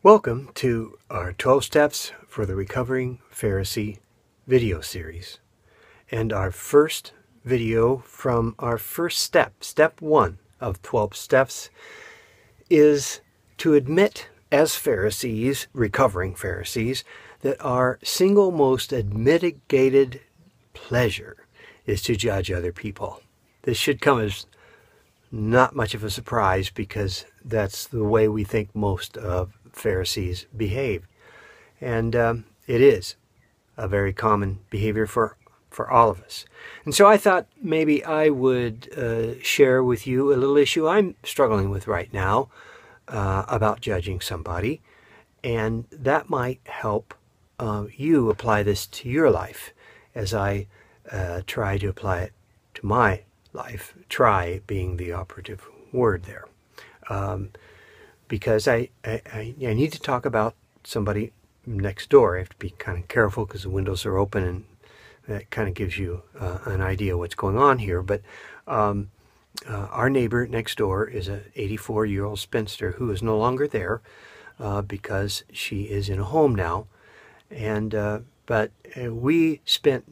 Welcome to our 12 Steps for the Recovering Pharisee video series. And our first video from our first step 1 of 12 steps, is to admit as Pharisees, recovering Pharisees, that our single most unmitigated pleasure is to judge other people. This should come as not much of a surprise because that's the way we think most of Pharisees behave. And it is a very common behavior for all of us. And so I thought maybe I would share with you a little issue I'm struggling with right now about judging somebody. And that might help you apply this to your life as I try to apply it to my life. Try being the operative word there. Because I need to talk about somebody next door. I have to be kind of careful because the windows are open, and that kind of gives you an idea what's going on here. But our neighbor next door is an 84-year-old spinster who is no longer there because she is in a home now. And but we spent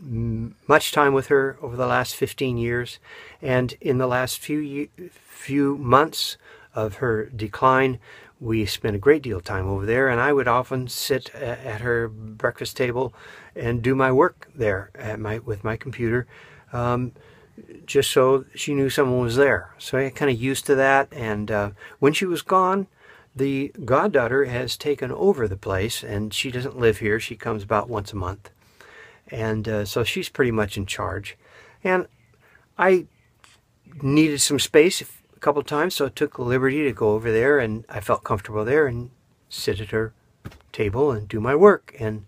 much time with her over the last 15 years, and in the last few months of her decline, we spent a great deal of time over there, and I would often sit at her breakfast table and do my work there with my computer, just so she knew someone was there. So I got kind of used to that, and when she was gone, the goddaughter has taken over the place, and she doesn't live here. She comes about once a month, and so she's pretty much in charge. And I needed some space a couple of times, so I took the liberty to go over there, and I felt comfortable there and sit at her table and do my work. And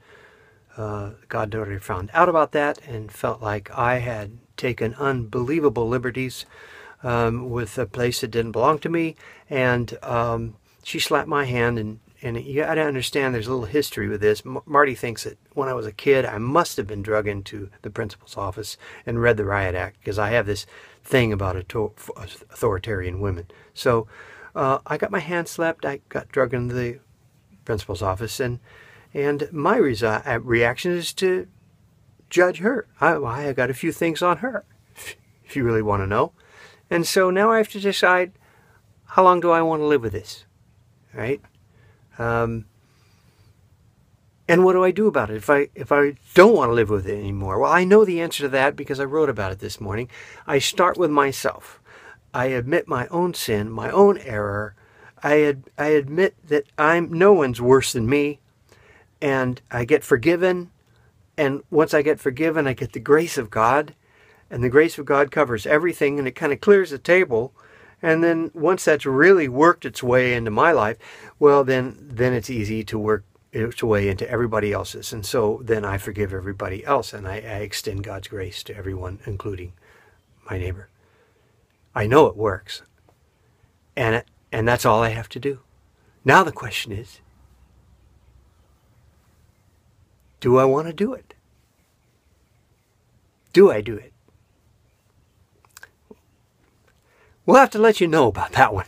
the goddaughter found out about that and felt like I had taken unbelievable liberties with a place that didn't belong to me, and she slapped my hand, and you got to understand there's a little history with this. Marty thinks that when I was a kid, I must have been drugged into the principal's office and read the Riot Act, because I have this thing about authoritarian women. So I got my hand slapped, I got drugged into the principal's office, and my reaction is to judge her. I got a few things on her, if you really want to know. And so now I have to decide, how long do I want to live with this? Right? And what do I do about it if I don't want to live with it anymore? Well, I know the answer to that because I wrote about it this morning. I start with myself. I admit my own sin, my own error. I admit that no one's worse than me, and I get forgiven. And once I get forgiven, I get the grace of God, and the grace of God covers everything, and it kind of clears the table. And then once that's really worked its way into my life, well, then it's easy to work its way into everybody else's. And so then I forgive everybody else, and I extend God's grace to everyone, including my neighbor. I know it works. And that's all I have to do. Now the question is, do I want to do it? Do I do it? We'll have to let you know about that one.